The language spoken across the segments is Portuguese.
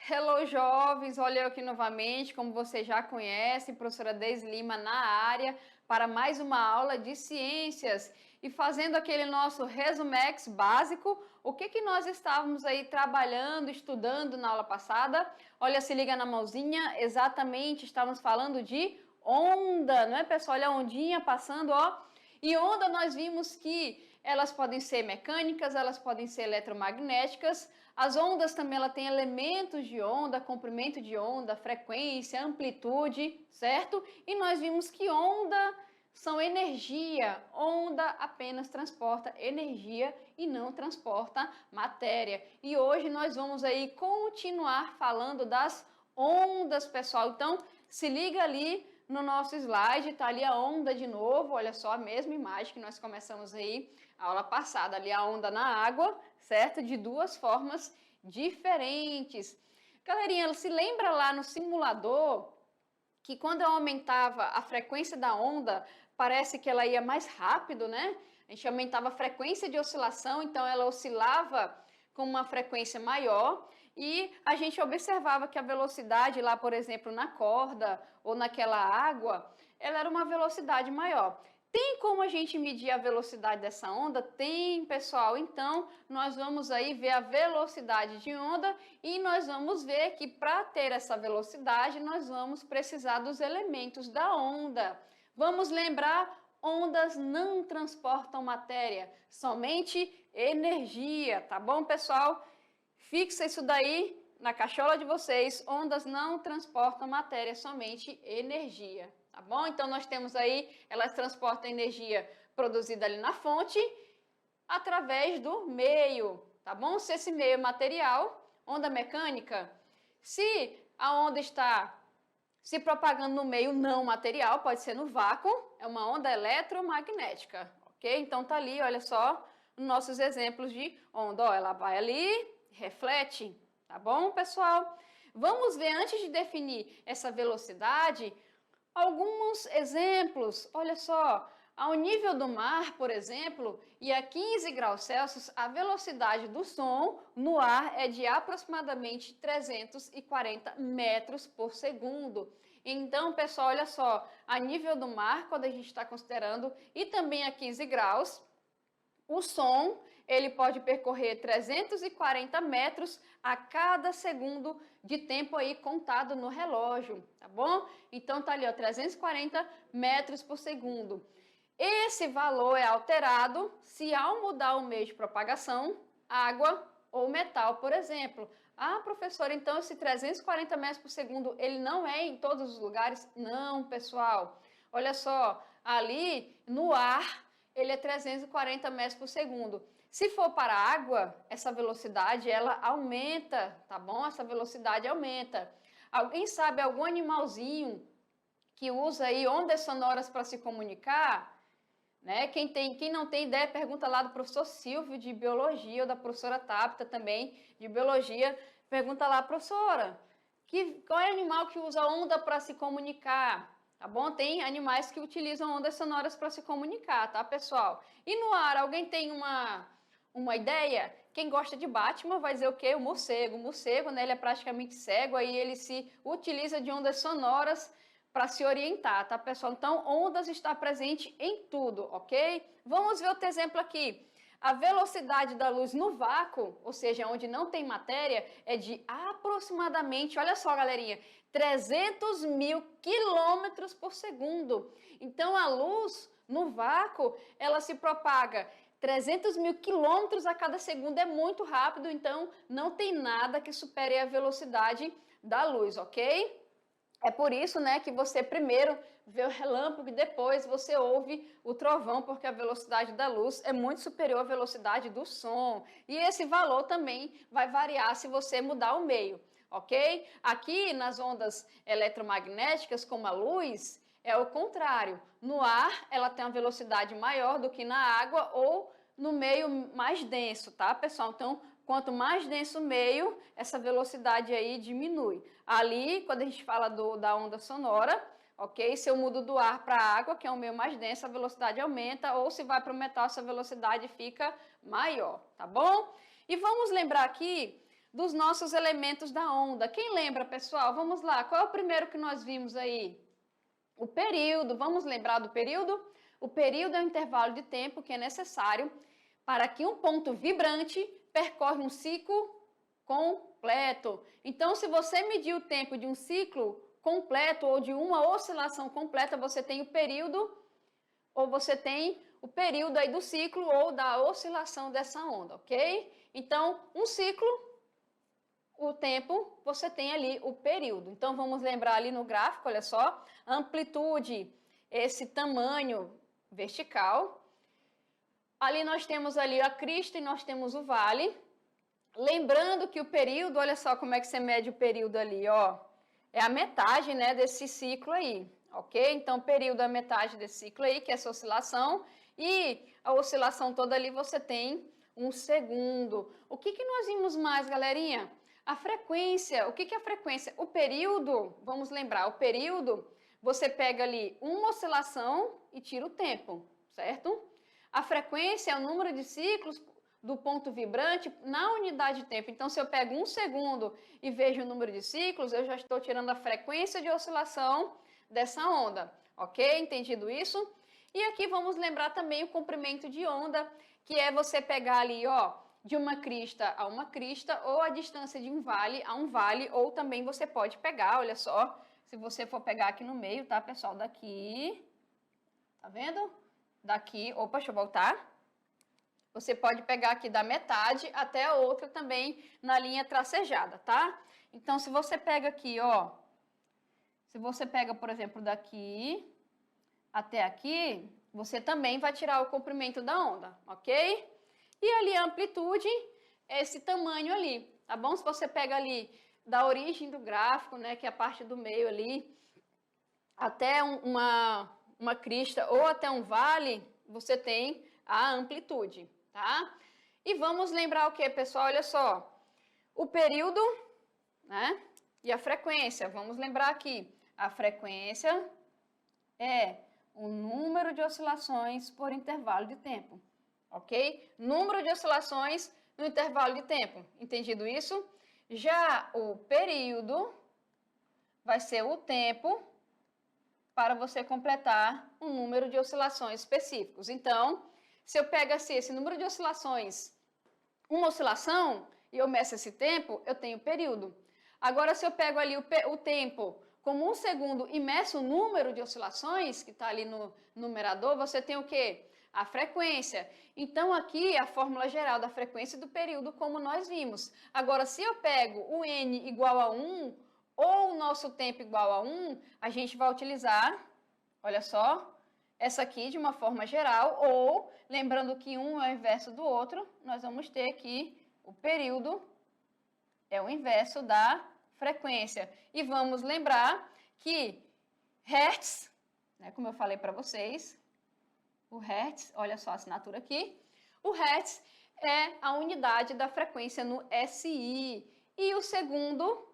Hello, jovens! Olha eu aqui novamente, como você já conhece, professora Deise Lima na área, para mais uma aula de ciências. E fazendo aquele nosso resumex básico, o que nós estávamos aí trabalhando, estudando na aula passada? Olha, se liga na mãozinha, exatamente, estávamos falando de onda, não é, pessoal? Olha a ondinha passando, ó. E onda nós vimos que elas podem ser mecânicas, elas podem ser eletromagnéticas. As ondas também ela tem elementos de onda, comprimento de onda, frequência, amplitude, certo? E nós vimos que onda são energia. Onda apenas transporta energia e não transporta matéria. E hoje nós vamos aí continuar falando das ondas, pessoal. Então, se liga ali no nosso slide, tá ali a onda de novo, olha só a mesma imagem que nós começamos aí a aula passada, ali a onda na água, certo? De duas formas diferentes. Galerinha, se lembra lá no simulador que quando eu aumentava a frequência da onda, parece que ela ia mais rápido, né? A gente aumentava a frequência de oscilação, então ela oscilava com uma frequência maior e a gente observava que a velocidade lá, por exemplo, na corda ou naquela água, ela era uma velocidade maior. Tem como a gente medir a velocidade dessa onda? Tem, pessoal. Então, nós vamos aí ver a velocidade de onda e nós vamos ver que para ter essa velocidade, nós vamos precisar dos elementos da onda. Vamos lembrar, ondas não transportam matéria, somente energia, tá bom, pessoal? Fixa isso daí na cachola de vocês, ondas não transportam matéria, somente energia, tá bom? Então, nós temos aí, elas transportam energia produzida ali na fonte, através do meio, tá bom? Se esse meio é material, onda mecânica, se a onda está se propagando no meio não material, pode ser no vácuo, é uma onda eletromagnética, ok? Então, tá ali, olha só, nossos exemplos de onda, ó, ela vai ali, reflete, tá bom, pessoal? Vamos ver, antes de definir essa velocidade, alguns exemplos, olha só, ao nível do mar, por exemplo, e a 15 graus Celsius, a velocidade do som no ar é de aproximadamente 340 metros por segundo. Então, pessoal, olha só, a nível do mar, quando a gente está considerando, e também a 15 graus, o som, ele pode percorrer 340 metros a cada segundo de tempo aí contado no relógio, tá bom? Então, tá ali, ó, 340 metros por segundo. Esse valor é alterado se ao mudar o meio de propagação, água ou metal, por exemplo. Ah, professora, então esse 340 metros por segundo, ele não é em todos os lugares? Não, pessoal. Olha só, ali no ar, ele é 340 metros por segundo. Se for para a água, essa velocidade ela aumenta, tá bom? Essa velocidade aumenta. Alguém sabe algum animalzinho que usa aí ondas sonoras para se comunicar? Né? Quem não tem ideia, pergunta lá do professor Silvio de biologia ou da professora Tabita também de biologia. Pergunta lá, professora, qual é o animal que usa onda para se comunicar? Tá bom? Tem animais que utilizam ondas sonoras para se comunicar, tá, pessoal? E no ar, alguém tem uma ideia? Quem gosta de Batman vai dizer o quê? O morcego. O morcego, né, ele é praticamente cego, aí ele se utiliza de ondas sonoras para se orientar, tá, pessoal? Então, ondas está presente em tudo, ok? Vamos ver outro exemplo aqui. A velocidade da luz no vácuo, ou seja, onde não tem matéria, é de aproximadamente, olha só, galerinha, 300 mil quilômetros por segundo. Então, a luz no vácuo, ela se propaga 300 mil quilômetros a cada segundo, é muito rápido, então não tem nada que supere a velocidade da luz, ok? É por isso, né, que você primeiro vê o relâmpago e depois você ouve o trovão, porque a velocidade da luz é muito superior à velocidade do som. E esse valor também vai variar se você mudar o meio, ok? Aqui nas ondas eletromagnéticas, como a luz, é o contrário. No ar, ela tem uma velocidade maior do que na água ou no meio mais denso, tá, pessoal? Então, quanto mais denso o meio, essa velocidade aí diminui. Ali, quando a gente fala da onda sonora, ok? Se eu mudo do ar para a água, que é um meio mais denso, a velocidade aumenta, ou se vai para o metal, essa velocidade fica maior, tá bom? E vamos lembrar aqui dos nossos elementos da onda. Quem lembra, pessoal? Vamos lá, qual é o primeiro que nós vimos aí? O período. Vamos lembrar do período? O período é o intervalo de tempo que é necessário para que um ponto vibrante percorra um ciclo completo. Então, se você medir o tempo de um ciclo completo ou de uma oscilação completa, você tem o período, ou você tem o período aí do ciclo ou da oscilação dessa onda, ok? Então, um ciclo, o tempo, você tem ali o período. Então, vamos lembrar ali no gráfico, olha só, amplitude, esse tamanho vertical. Ali nós temos ali a crista e nós temos o vale. Lembrando que o período, olha só como é que você mede o período ali, ó. É a metade, né, desse ciclo aí, ok? Então, período é a metade desse ciclo aí, que é essa oscilação. E a oscilação toda ali você tem um segundo. O que nós vimos mais, galerinha? A frequência. O que é a frequência? O período, vamos lembrar, o período, você pega ali uma oscilação e tira o tempo, certo? A frequência é o número de ciclos do ponto vibrante na unidade de tempo. Então, se eu pego um segundo e vejo o número de ciclos, eu já estou tirando a frequência de oscilação dessa onda, ok? Entendido isso? E aqui vamos lembrar também o comprimento de onda, que é você pegar ali, ó, de uma crista a uma crista, ou a distância de um vale a um vale, ou também você pode pegar, olha só, se você for pegar aqui no meio, tá, pessoal? Daqui, tá vendo? Daqui, opa, deixa eu voltar. Você pode pegar aqui da metade até a outra também na linha tracejada, tá? Então, se você pega aqui, ó, se você pega, por exemplo, daqui até aqui, você também vai tirar o comprimento da onda, ok? E ali a amplitude é esse tamanho ali, tá bom? Se você pega ali da origem do gráfico, né, que é a parte do meio ali, até uma crista ou até um vale, você tem a amplitude, tá? E vamos lembrar o que, pessoal? Olha só, o período, né? E a frequência. Vamos lembrar aqui, a frequência é o número de oscilações por intervalo de tempo, ok? Número de oscilações no intervalo de tempo. Entendido isso? Já o período vai ser o tempo para você completar um número de oscilações específicos. Então, se eu pego assim, esse número de oscilações, uma oscilação, e eu meço esse tempo, eu tenho período. Agora, se eu pego ali o tempo como um segundo e meço o número de oscilações, que está ali no numerador, você tem o quê? A frequência. Então, aqui é a fórmula geral da frequência e do período, como nós vimos. Agora, se eu pego o n igual a 1, ou o nosso tempo igual a 1, a gente vai utilizar, olha só, essa aqui de uma forma geral, ou, lembrando que um é o inverso do outro, nós vamos ter aqui o período é o inverso da frequência. E vamos lembrar que Hertz, né, como eu falei para vocês, o Hertz, olha só a assinatura aqui, o Hertz é a unidade da frequência no SI. E o segundo,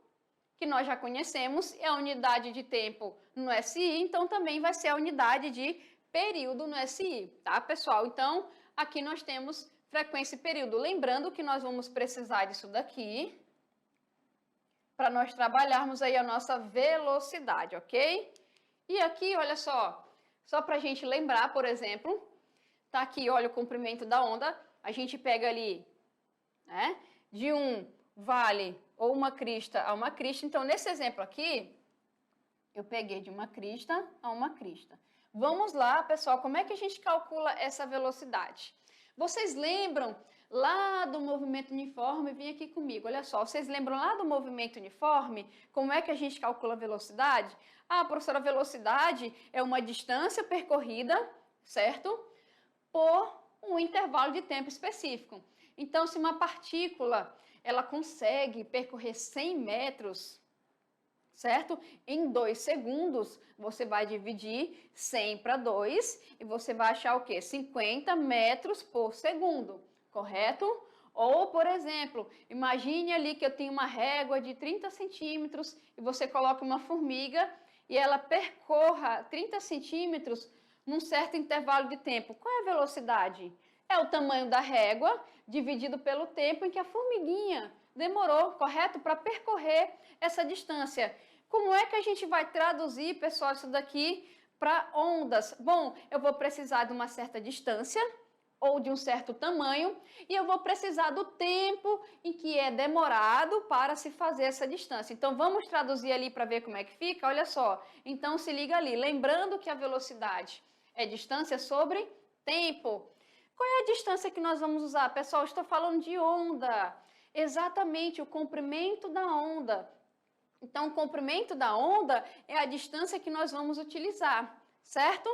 que nós já conhecemos, é a unidade de tempo no SI, então também vai ser a unidade de período no SI, tá, pessoal? Então, aqui nós temos frequência e período. Lembrando que nós vamos precisar disso daqui para nós trabalharmos aí a nossa velocidade, ok? E aqui, olha só para a gente lembrar, por exemplo, tá aqui, olha o comprimento da onda, a gente pega ali, né, de um vale ou uma crista a uma crista. Então, nesse exemplo aqui, eu peguei de uma crista a uma crista. Vamos lá, pessoal, como é que a gente calcula essa velocidade? Vocês lembram lá do movimento uniforme? Vem aqui comigo, olha só. Vocês lembram lá do movimento uniforme? Como é que a gente calcula a velocidade? Ah, professora, a velocidade é uma distância percorrida, certo? Por um intervalo de tempo específico. Então, se uma partícula ela consegue percorrer 100 metros, certo? Em 2 segundos, você vai dividir 100 para 2 e você vai achar o quê? 50 metros por segundo, correto? Ou, por exemplo, imagine ali que eu tenho uma régua de 30 centímetros e você coloca uma formiga e ela percorra 30 centímetros num certo intervalo de tempo. Qual é a velocidade? É o tamanho da régua dividido pelo tempo em que a formiguinha demorou, correto? Para percorrer essa distância. Como é que a gente vai traduzir, pessoal, isso daqui para ondas? Bom, eu vou precisar de uma certa distância ou de um certo tamanho e eu vou precisar do tempo em que é demorado para se fazer essa distância. Então, vamos traduzir ali para ver como é que fica? Olha só, então se liga ali, lembrando que a velocidade é distância sobre tempo. Qual é a distância que nós vamos usar? Pessoal, estou falando de onda. Exatamente, o comprimento da onda. Então, o comprimento da onda é a distância que nós vamos utilizar, certo?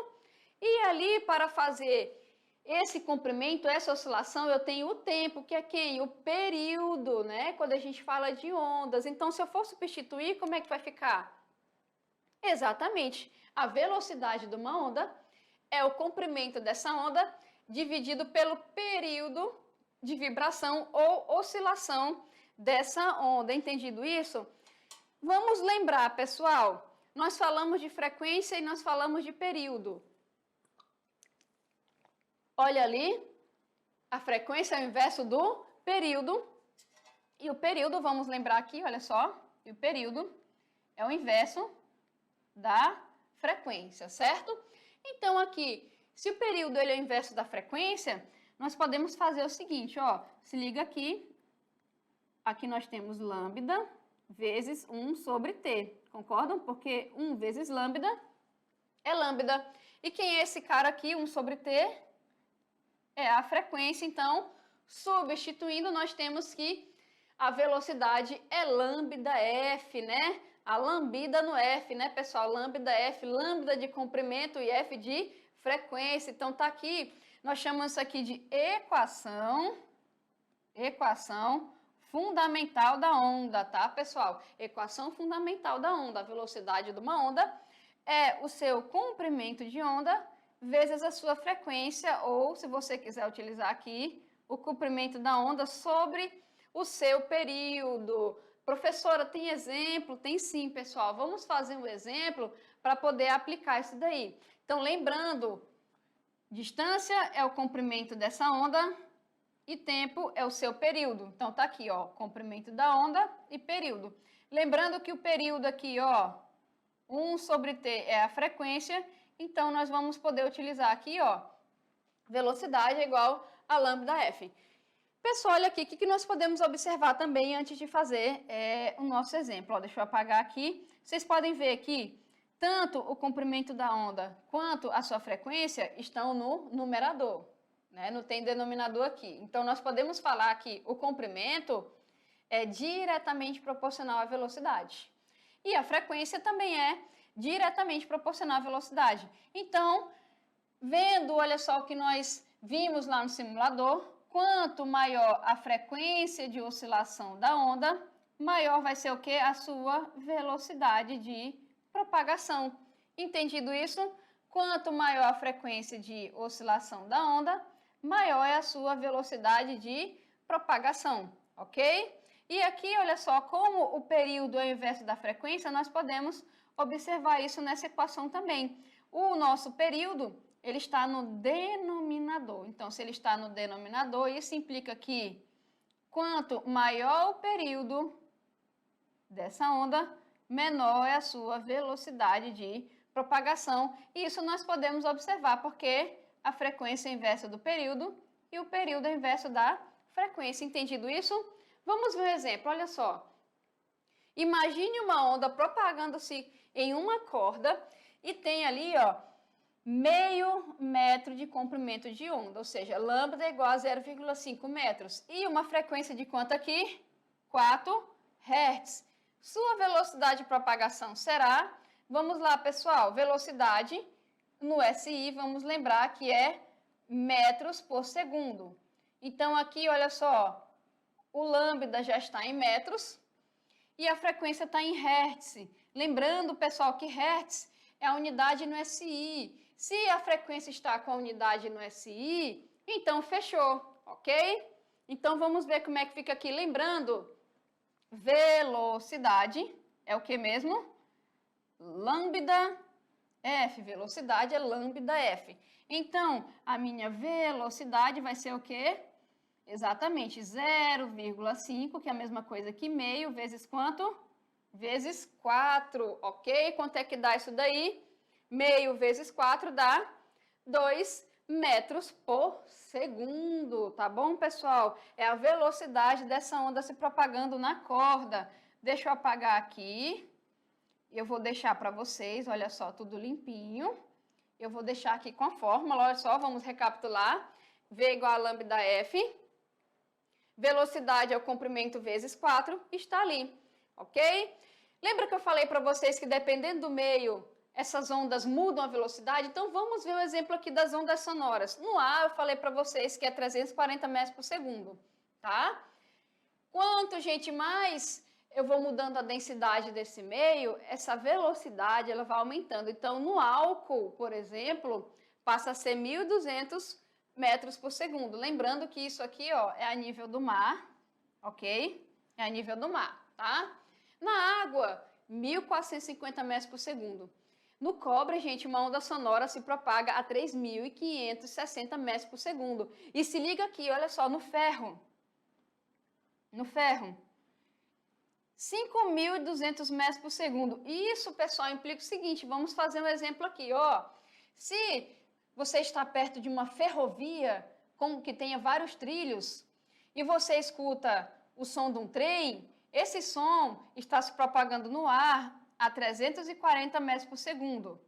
E ali, para fazer esse comprimento, essa oscilação, eu tenho o tempo, que é quem? O período, né? Quando a gente fala de ondas. Então, se eu for substituir, como é que vai ficar? Exatamente. A velocidade de uma onda é o comprimento dessa onda dividido pelo período de vibração ou oscilação dessa onda. Entendido isso? Vamos lembrar, pessoal, nós falamos de frequência e nós falamos de período. Olha ali, a frequência é o inverso do período. E o período, vamos lembrar aqui, olha só, e o período é o inverso da frequência, certo? Então, aqui, se o período ele é o inverso da frequência, nós podemos fazer o seguinte, ó, se liga aqui, aqui nós temos lambda vezes 1 sobre t, concordam? Porque 1 vezes lambda é lambda. E quem é esse cara aqui, 1 sobre t? É a frequência, então, substituindo, nós temos que a velocidade é lambda f, né? A lambida no f, né, pessoal? Lambda f, lambda de comprimento e f de frequência. Então, tá aqui, nós chamamos isso aqui de equação fundamental da onda, tá, pessoal? Equação fundamental da onda. A velocidade de uma onda é o seu comprimento de onda vezes a sua frequência, ou, se você quiser utilizar aqui, o comprimento da onda sobre o seu período. Professora, tem exemplo? Tem sim, pessoal. Vamos fazer um exemplo para poder aplicar isso daí. Então, lembrando, distância é o comprimento dessa onda e tempo é o seu período. Então, tá aqui, ó, comprimento da onda e período. Lembrando que o período aqui, ó, 1 sobre t é a frequência, então nós vamos poder utilizar aqui, ó, velocidade é igual a lambda f. Pessoal, olha aqui, o que nós podemos observar também antes de fazer o nosso exemplo. Ó, deixa eu apagar aqui. Vocês podem ver aqui, tanto o comprimento da onda quanto a sua frequência estão no numerador, né? Não tem denominador aqui. Então, nós podemos falar que o comprimento é diretamente proporcional à velocidade. E a frequência também é diretamente proporcional à velocidade. Então, vendo, olha só o que nós vimos lá no simulador, quanto maior a frequência de oscilação da onda, maior vai ser o quê? A sua velocidade de propagação. Entendido isso? Quanto maior a frequência de oscilação da onda, maior é a sua velocidade de propagação, ok? E aqui, olha só, como o período é o inverso da frequência, nós podemos observar isso nessa equação também. O nosso período, ele está no denominador. Então, se ele está no denominador, isso implica que quanto maior o período dessa onda, menor é a sua velocidade de propagação. E isso nós podemos observar porque a frequência é inversa do período e o período é inverso da frequência. Entendido isso? Vamos ver um exemplo, olha só. Imagine uma onda propagando-se em uma corda e tem ali, ó, meio metro de comprimento de onda, ou seja, lambda é igual a 0,5 metros. E uma frequência de quanto aqui? 4 Hz. Sua velocidade de propagação será, vamos lá, pessoal, velocidade no SI, vamos lembrar que é metros por segundo. Então, aqui, olha só, o lambda já está em metros e a frequência está em Hz. Lembrando, pessoal, que Hz é a unidade no SI. Se a frequência está com a unidade no SI, então fechou, ok? Então, vamos ver como é que fica aqui. Lembrando, velocidade é o que mesmo? Lambda f. Velocidade é lambda f. Então, a minha velocidade vai ser o quê? Exatamente, 0,5, que é a mesma coisa que meio, vezes quanto? Vezes 4, ok? Quanto é que dá isso daí? Meio vezes 4 dá 2 metros por segundo, tá bom, pessoal? É a velocidade dessa onda se propagando na corda. Deixa eu apagar aqui. Eu vou deixar para vocês, olha só, tudo limpinho. Eu vou deixar aqui com a fórmula, olha só, vamos recapitular. V igual a lambda F. Velocidade é o comprimento vezes 4, está ali, ok? Lembra que eu falei para vocês que dependendo do meio, essas ondas mudam a velocidade? Então, vamos ver o exemplo aqui das ondas sonoras. No ar, eu falei para vocês que é 340 metros por segundo, tá? Quanto, gente, mais eu vou mudando a densidade desse meio, essa velocidade ela vai aumentando. Então, no álcool, por exemplo, passa a ser 1.200 metros por segundo. Lembrando que isso aqui, ó, é a nível do mar, ok? É a nível do mar, tá? Na água, 1.450 metros por segundo. No cobre, gente, uma onda sonora se propaga a 3.560 metros por segundo. E se liga aqui, olha só, no ferro. No ferro, 5.200 metros por segundo. Isso, pessoal, implica o seguinte, vamos fazer um exemplo aqui, ó. Se você está perto de uma ferrovia que tenha vários trilhos e você escuta o som de um trem, esse som está se propagando no ar a 340 metros por segundo.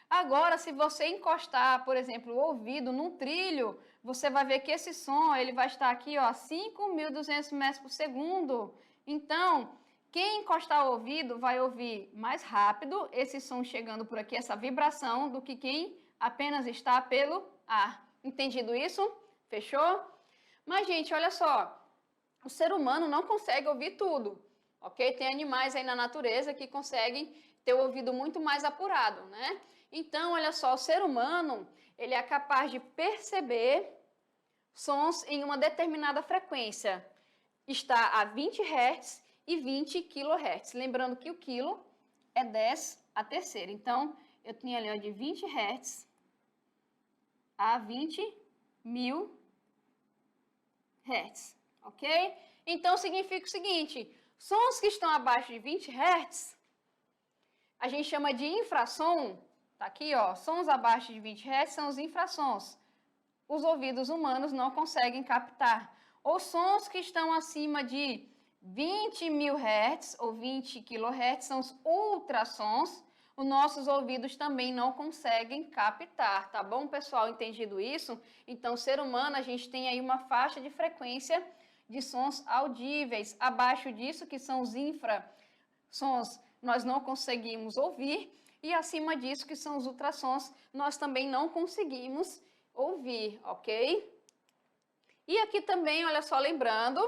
Agora, se você encostar, por exemplo, o ouvido num trilho, você vai ver que esse som ele vai estar aqui, ó, 5.200 metros por segundo. Então, quem encostar o ouvido vai ouvir mais rápido esse som chegando por aqui, essa vibração, do que quem apenas está pelo ar. Entendido isso? Fechou? Mas, gente, olha só, o ser humano não consegue ouvir tudo, ok? Tem animais aí na natureza que conseguem ter o ouvido muito mais apurado, né? Então, olha só, o ser humano, ele é capaz de perceber sons em uma determinada frequência. Está a 20 Hz e 20 kHz. Lembrando que o quilo é 10 a terceira. Então, eu tinha ali ó, de 20 Hz a 20.000 Hz, ok? Então, significa o seguinte, sons que estão abaixo de 20 Hz, a gente chama de infrassom. Tá aqui, ó, sons abaixo de 20 Hz são os infrassons. Os ouvidos humanos não conseguem captar. Os sons que estão acima de 20.000 Hz ou 20 kHz são os ultrassons. Os nossos ouvidos também não conseguem captar, tá bom, pessoal? Entendido isso? Então, ser humano, a gente tem aí uma faixa de frequência de sons audíveis. Abaixo disso, que são os infrassons, nós não conseguimos ouvir. E acima disso, que são os ultrassons, nós também não conseguimos ouvir, ok? E aqui também, olha só, lembrando,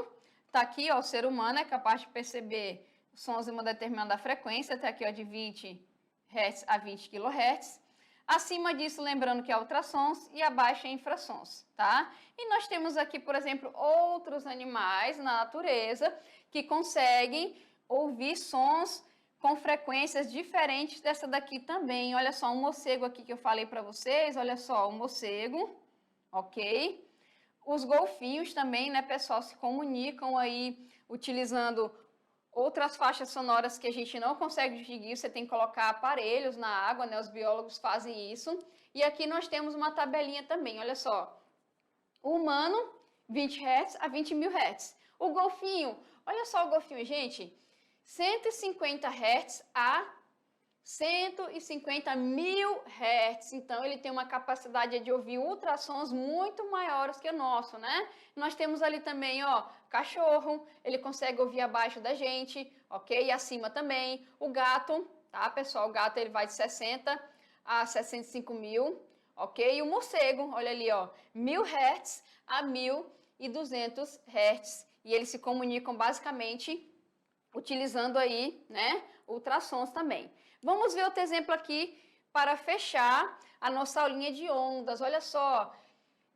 tá aqui, ó, o ser humano é capaz de perceber sons em uma determinada frequência, até aqui, ó, de 20 Hz a 20 kHz. Acima disso, lembrando que é ultrassons e abaixo é infrassons, tá? E nós temos aqui, por exemplo, outros animais na natureza que conseguem ouvir sons com frequências diferentes dessa daqui também. Olha só, um morcego aqui que eu falei para vocês, olha só, o morcego, ok? Os golfinhos também, né, pessoal, se comunicam aí utilizando outras faixas sonoras que a gente não consegue distinguir, você tem que colocar aparelhos na água, né, os biólogos fazem isso. E aqui nós temos uma tabelinha também, olha só. O humano, 20 Hz a 20.000 Hz. O golfinho, olha só o golfinho, gente, 150 Hz a 150.000 Hz. Então, ele tem uma capacidade de ouvir ultrassons muito maiores que o nosso, né? Nós temos ali também, ó, cachorro, ele consegue ouvir abaixo da gente, ok? E acima também. O gato, tá, pessoal? O gato, ele vai de 60 a 65.000, ok? E o morcego, olha ali, ó, 1.000 Hz a 1.200 Hz. E eles se comunicam basicamente utilizando aí, né, ultrassons também. Vamos ver outro exemplo aqui para fechar a nossa aulinha de ondas. Olha só,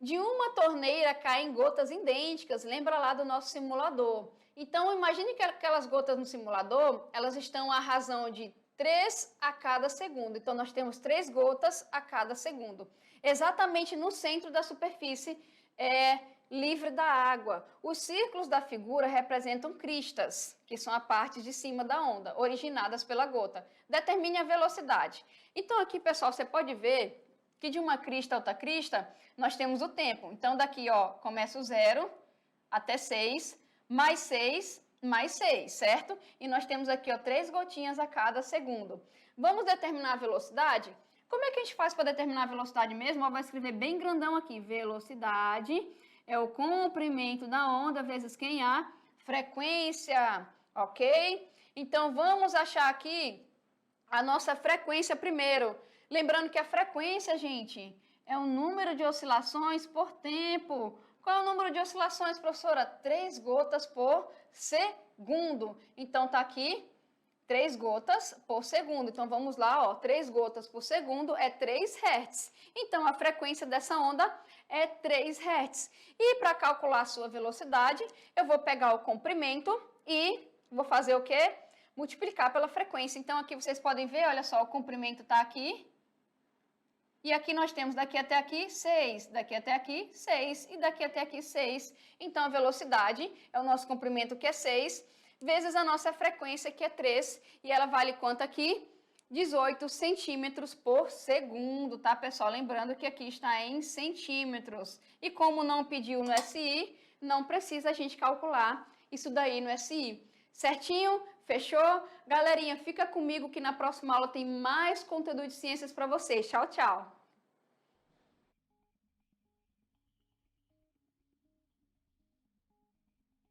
de uma torneira caem gotas idênticas, lembra lá do nosso simulador. Então, imagine que aquelas gotas no simulador, elas estão à razão de 3 a cada segundo. Então, nós temos 3 gotas a cada segundo. Exatamente no centro da superfície livre da água. Os círculos da figura representam cristas, que são a parte de cima da onda, originadas pela gota. Determine a velocidade. Então aqui, pessoal, você pode ver que de uma crista a outra crista, nós temos o tempo. Então daqui, ó, começa o 0 até 6, mais 6, mais 6, certo? E nós temos aqui, ó, 3 gotinhas a cada segundo. Vamos determinar a velocidade? Como é que a gente faz para determinar a velocidade mesmo? Eu vou escrever bem grandão aqui. Velocidade é o comprimento da onda vezes quem há, frequência, ok? Então, vamos achar aqui a nossa frequência primeiro. Lembrando que a frequência, gente, é o número de oscilações por tempo. Qual é o número de oscilações, professora? 3 gotas por segundo. Então, tá aqui 3 gotas por segundo. Então, vamos lá, ó, 3 gotas por segundo é 3 Hz. Então, a frequência dessa onda é 3 Hz. E para calcular a sua velocidade, eu vou pegar o comprimento e vou fazer o quê? Multiplicar pela frequência. Então, aqui vocês podem ver, olha só, o comprimento está aqui. E aqui nós temos daqui até aqui 6, daqui até aqui 6 e daqui até aqui 6. Então, a velocidade é o nosso comprimento, que é 6, vezes a nossa frequência, que é 3, e ela vale quanto aqui? 18 centímetros por segundo, tá, pessoal? Lembrando que aqui está em centímetros. E como não pediu no SI, não precisa a gente calcular isso daí no SI. Certinho? Fechou? Galerinha, fica comigo que na próxima aula tem mais conteúdo de ciências para vocês. Tchau, tchau!